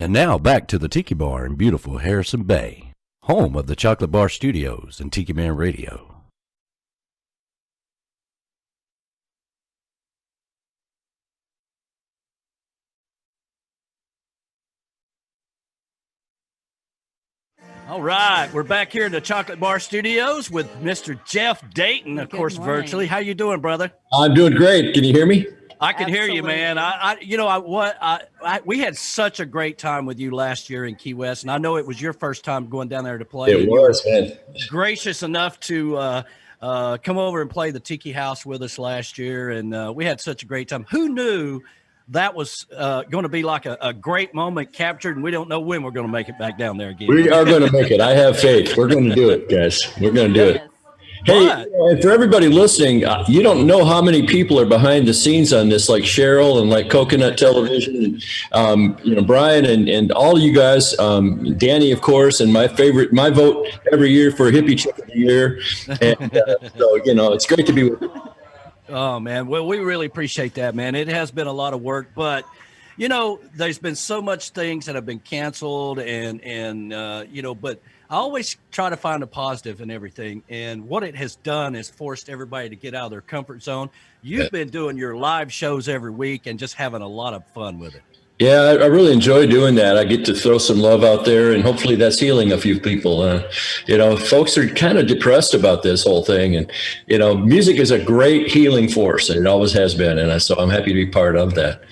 And now back to the Tiki Bar in beautiful Harrison Bay, home of the Chocolate Bar Studios and Tiki Man Radio. All right, we're back here in the Chocolate Bar Studios with Mr. Jeff Dayton, of course, virtually. How you doing, brother? I'm doing great. Can you hear me? I can hear you, man. We had such a great time with you last year in Key West, and I know it was your first time going down there to play. It was, man. Gracious enough to come over and play the Tiki House with us last year, and we had such a great time. Who knew that was going to be like a great moment captured, and we don't know when we're going to make it back down there again. We are going to make it. I have faith. We're going to do it, guys. We're going to do it. Hey, and for everybody listening, you don't know how many people are behind the scenes on this, like Cheryl and like Coconut Television, Brian and all of you guys, Danny, of course, and my vote every year for Hippie Chick of the Year. And so, it's great to be with you. Oh, man. Well, we really appreciate that, man. It has been a lot of work, but, there's been so much things that have been canceled but I always try to find a positive in everything. And what it has done is forced everybody to get out of their comfort zone. You've been doing your live shows every week and just having a lot of fun with it. Yeah, I really enjoy doing that. I get to throw some love out there, and hopefully that's healing a few people. Folks are kind of depressed about this whole thing. And, music is a great healing force, and it always has been. And so I'm happy to be part of that.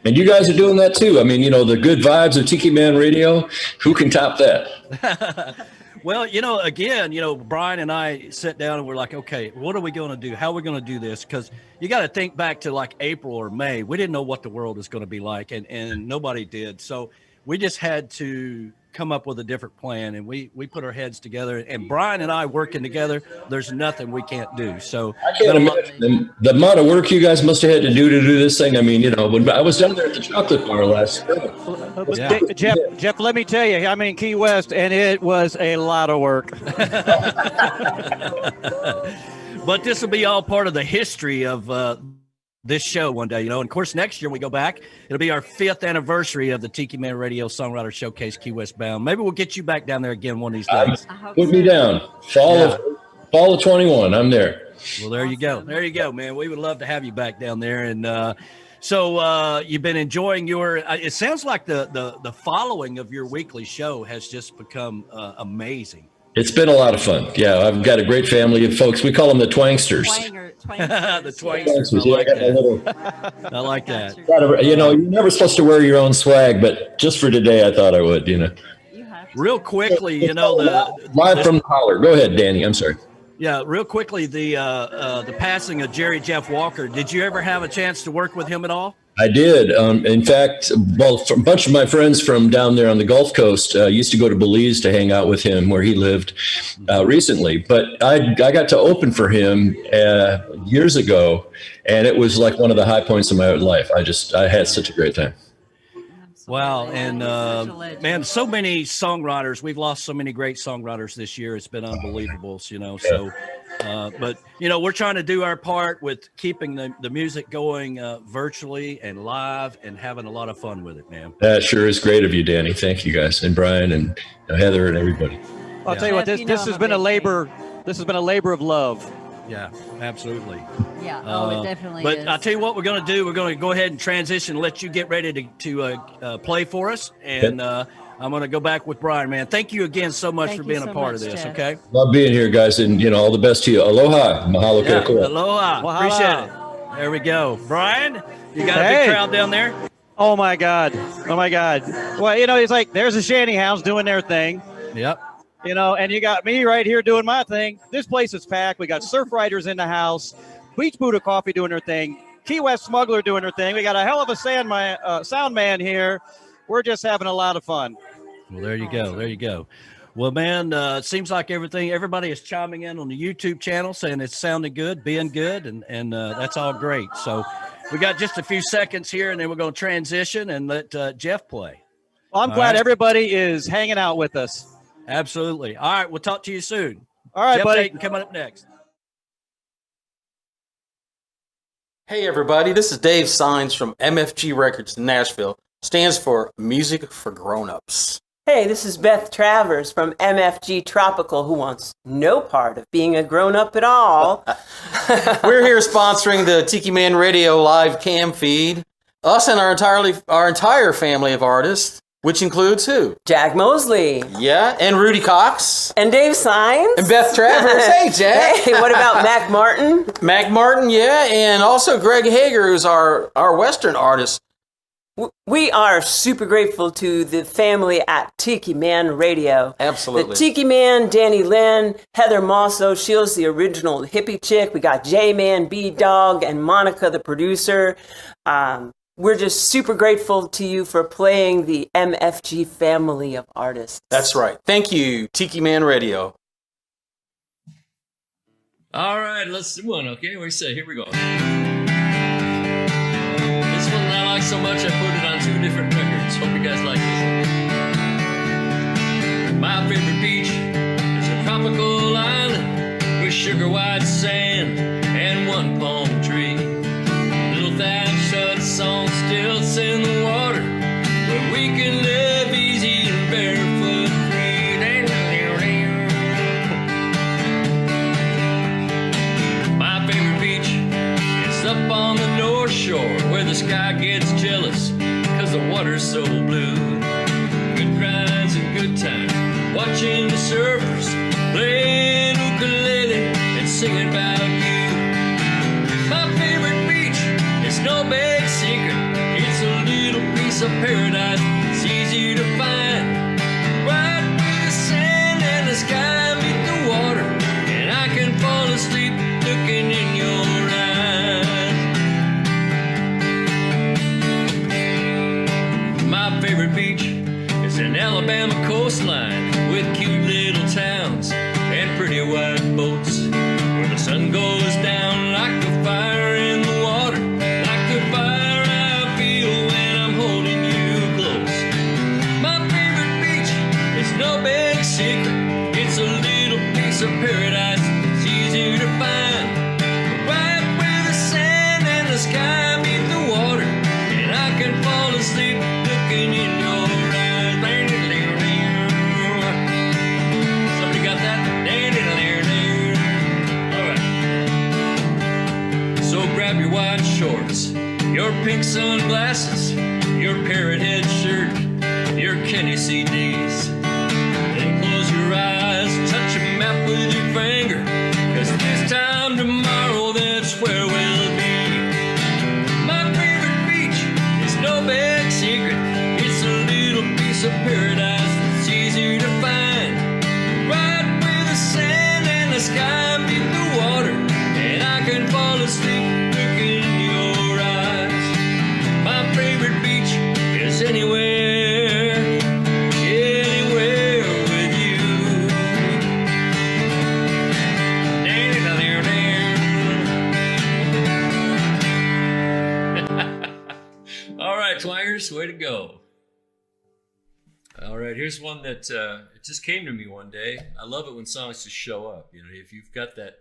And you guys are doing that too. I mean, the good vibes of Tiki Man Radio, who can top that? Well, Brian and I sat down and we're like, okay, what are we going to do? How are we going to do this? Because you got to think back to like April or May. We didn't know what the world is going to be like, and nobody did. So we just had to come up with a different plan, and we put our heads together. And Brian and I working together, there's nothing we can't do. So I can't imagine the amount of work you guys must have had to do this thing. I mean, when I was down there at the Chocolate Bar last year. Jeff, let me tell you, I'm in Key West, and it was a lot of work. But this will be all part of the history of this show one day, and of course, next year when we go back, it'll be our 5th anniversary of the Tiki Man Radio Songwriter Showcase Key West Bound. Maybe we'll get you back down there again one of these days. Put me down. Fall of 21. I'm there. Well, there you go. There you go, man. We would love to have you back down there. And so you've been enjoying it sounds like the following of your weekly show has just become amazing. It's been a lot of fun. Yeah, I've got a great family of folks. We call them the Twangsters. The Twangsters. I like that. You're never supposed to wear your own swag, but just for today, I thought I would. Real quickly, live from the holler. Go ahead, Danny. I'm sorry. Yeah, real quickly, the passing of Jerry Jeff Walker. Did you ever have a chance to work with him at all? I did. In fact, a bunch of my friends from down there on the Gulf Coast used to go to Belize to hang out with him where he lived recently. But I got to open for him years ago, and it was like one of the high points of my life. I had such a great time. Wow. And man, so many songwriters. We've lost so many great songwriters this year. It's been unbelievable, So, but, we're trying to do our part with keeping the music going virtually and live and having a lot of fun with it, man. That sure is great of you, Danny. Thank you guys. And Brian and Heather and everybody. I'll tell you what, this has been a labor. This has been a labor of love. Yeah, absolutely. Yeah, it definitely but is. I'll tell you what we're going to do. We're going to go ahead and transition, let you get ready to play for us. And I'm going to go back with Brian, man. Thank you again so much for being a part of this, Jeff. Okay? Love being here, guys. And, all the best to you. Aloha. Mahalo. Yeah, aloha. Appreciate it. There we go. Brian, you got a big crowd down there? Oh, my God. Well, it's like there's the Shanty Hounds doing their thing. Yep. And you got me right here doing my thing. This place is packed. We got Surf Riders in the house, Beach Buddha Coffee doing their thing, Key West Smuggler doing their thing. We got a hell of a sound man here. We're just having a lot of fun. Well, there you go. There you go. Well, man, it seems like everybody is chiming in on the YouTube channel saying it's sounding good, being good, and that's all great. So we got just a few seconds here, and then we're going to transition and let Jeff play. Well, I'm glad everybody is hanging out with us. Absolutely. All right. We'll talk to you soon. All right, Jeff buddy. Dayton coming up next. Hey, everybody. This is Dave Sines from MFG Records in Nashville. stands for Music for Grown-Ups. Hey, this is Beth Travers from MFG Tropical, who wants no part of being a grown-up at all. We're here sponsoring the Tiki Man Radio live cam feed. Us and our entire family of artists, which includes who? Jack Mosley. Yeah, and Rudy Cox. And Dave Sines. And Beth Travers. Hey, Jack. Hey, what about Mac Martin? Mac Martin, yeah, and also Greg Hager, who's our Western artist. We are super grateful to the family at Tiki Man Radio. Absolutely. The Tiki Man, Danny Lynn, Heather Mosso, she's the original hippie chick. We got J-Man, B-Dog, and Monica, the producer. We're just super grateful to you for playing the MFG family of artists. That's right. Thank you, Tiki Man Radio. All right, let's do one, okay? What do you say? Here we go. This one I like so much I put it on 2 different records. Hope you guys like this. My favorite beach is a tropical island with sugar white sand and 1 palm tree. Little thatch huts on stilts in the water where we can live easy and barefoot free. My favorite beach is up on the North Shore where the sky gets jealous cause the water's so blue. Good rides and good times watching the surfers playing ukulele and singing about you. My favorite beach is no big secret. It's a little piece of paradise. It's easy to find. Right with the sand and the sky meet the water, and I can fall asleep looking in your eyes. My favorite beach is an Alabama coastline with cute little towns and pretty white boats where the sun goes down like a fire in the water, like the fire I feel when I'm holding you close. My favorite beach is no big secret. It's a little piece of paradise. It's easy to find. Right where the sand and the sky meet the water, and I can fall asleep looking in your eyes. Somebody got that? All right. So grab your white shorts, your pink sunglasses, your parrot head shirt, your Kenny CDs. Then close your eyes, touch a map with your finger, cause this time tomorrow that's where we'll be. My favorite beach is no big secret. It's a little piece of paradise that's easy to find. Right where the sand and the sky meet the water, and I can fall asleep looking in your eyes. My favorite beach is anywhere, anywhere with you. All right, twangers, way to go. All right, here's one that it just came to me one day. I love it when songs just show up. You know, if you've got the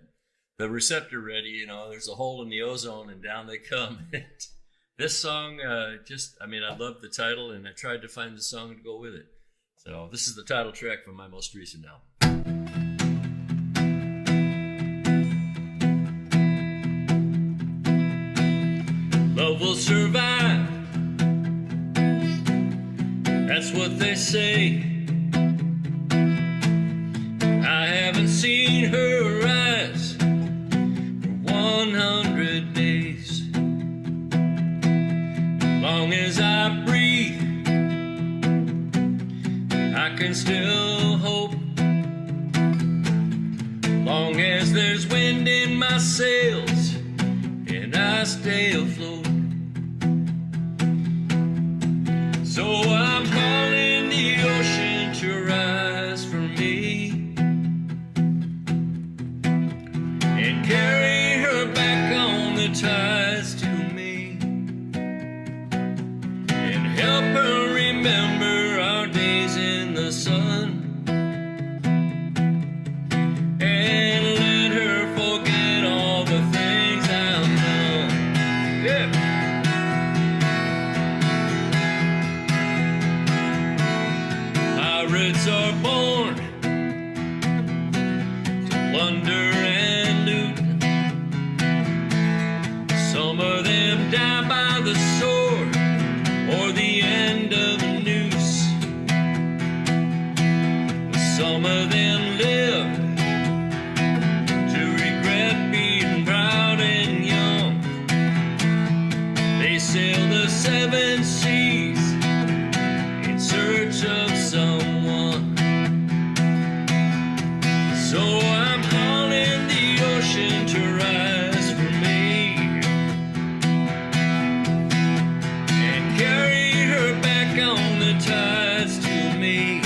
receptor ready, you know, there's a hole in the ozone and down they come. This song, I love the title, and I tried to find the song to go with it. So this is the title track from my most recent album. Love will survive. That's what they say. I haven't seen her rise for 100 days. As long as I breathe, I can still hope. Long as there's wind in my sails and I stay afloat. So I'm calling the ocean to rise for me and carry her back on the tides to me and help her remember our days in the sun and let her forget all the things I've done. Yeah. Pirates are born to plunder and loot. Some of them die by the sword or the end of the noose. Some of them live to regret being proud and young. They sail the 7 seas in search of someone. So I'm calling the ocean to rise for me and carry her back on the tides to me,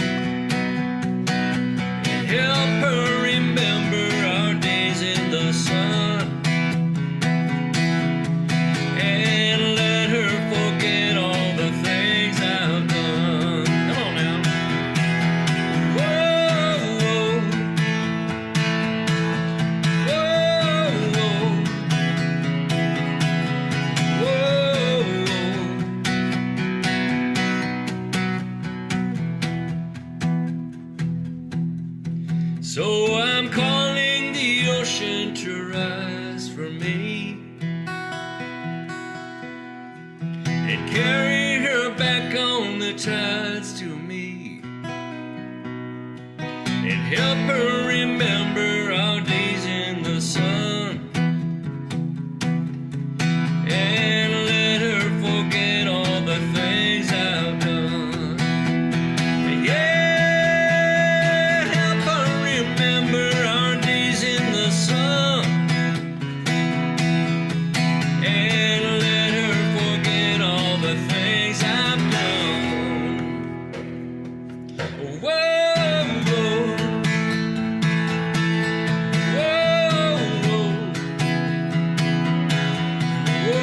and help her remember our days in the sun, and let her forget all the things I've done. Come on now. Whoa, whoa. Whoa, whoa. Whoa, whoa. So I'm calling the ocean to rise for me and carry her back on the tides to me, and help her remember our days in the sun, and let her forget all the things I've done. Yeah, help her remember our days in the sun, and let her forget all the things I've done. Whoa, whoa. Whoa, whoa. Whoa,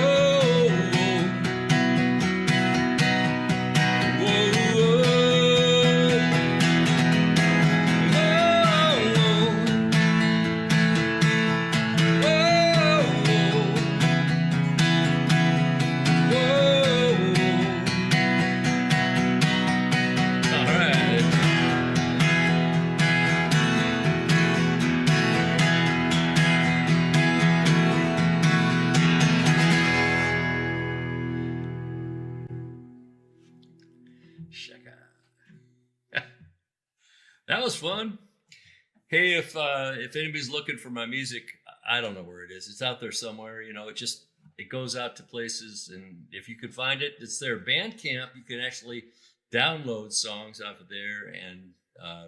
whoa. Whoa, all right. Shaka. That was fun. Hey, if anybody's looking for my music, I don't know where it is. It's out there somewhere. You know, it goes out to places, and if you could find it, it's there. Bandcamp, you can actually download songs off of there, and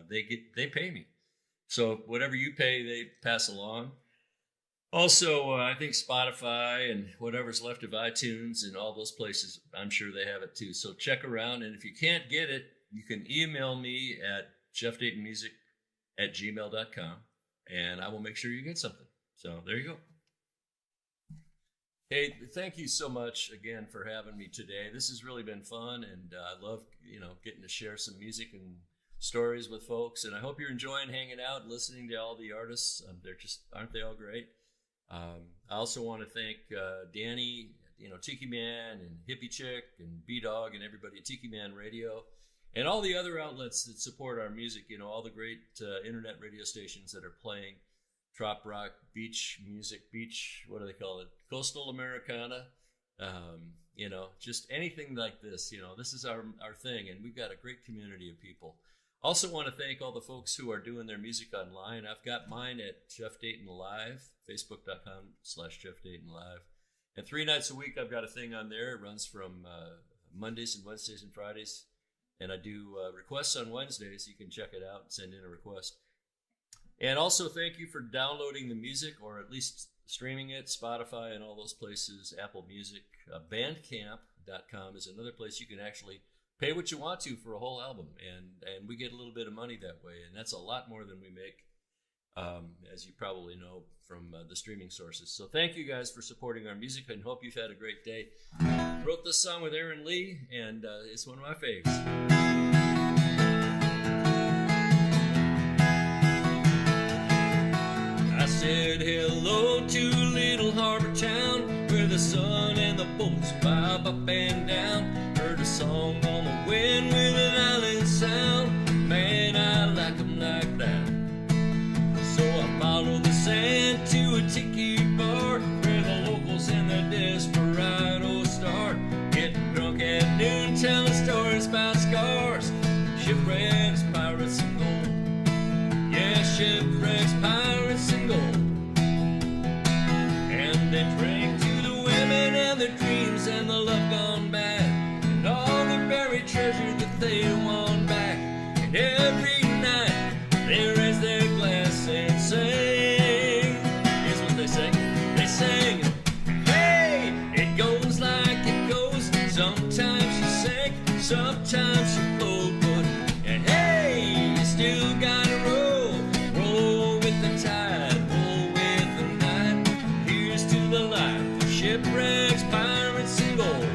they pay me. So whatever you pay, they pass along. Also, I think Spotify and whatever's left of iTunes and all those places, I'm sure they have it too. So check around, and if you can't get it, you can email me at jeffdaytonmusic@gmail.com, and I will make sure you get something. So there you go. Hey, thank you so much again for having me today. This has really been fun, and I love, getting to share some music and stories with folks. And I hope you're enjoying hanging out and listening to all the artists. Aren't they all great? I also want to thank Danny, Tiki Man and Hippie Chick and B-Dog and everybody at Tiki Man Radio, and all the other outlets that support our music, all the great internet radio stations that are playing trop rock, beach music, what do they call it? Coastal Americana, just anything like this. This is our thing, and we've got a great community of people. Also want to thank all the folks who are doing their music online. I've got mine at Jeff Dayton Live, facebook.com/Jeff Dayton Live. And 3 nights a week, I've got a thing on there. It runs from Mondays and Wednesdays and Fridays. And I do requests on Wednesdays. You can check it out and send in a request. And also thank you for downloading the music, or at least streaming it, Spotify and all those places, Apple Music. Bandcamp.com is another place you can actually pay what you want to for a whole album. And we get a little bit of money that way. And that's a lot more than we make, as you probably know from the streaming sources. So thank you guys for supporting our music, and hope you've had a great day. Wrote this song with Aaron Lee, and it's one of my faves. I said hello to little harbor town, where the sun and the boats bob up and down. Heard a song on the wind with an island sound. Man, course, shipwrecks, pirates, and gold. Yeah, shipwrecks, pirates, and gold. And they drink to the women and their dreams and the love gone bad, and all the buried treasure that they won back. And every night they raise their glass and sing. Here's what they sing. They sing, hey, it goes like it goes. Sometimes you sink, sometimes you float, but and hey, you still gotta roll, roll with the tide, roll with the night. Here's to the life of shipwrecks, pirates, and gold.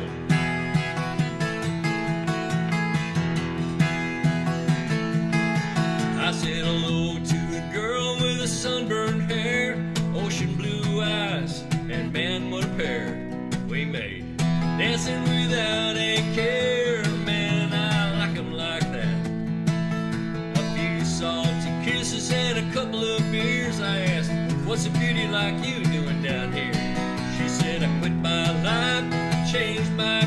I said hello to a girl with a sunburned hair, ocean blue eyes, and man, what a pair we made. Dancing without a care, man, I like 'em like that. A few salty kisses and a couple of beers. I asked, what's a beauty like you doing down here? She said, I quit my life, changed my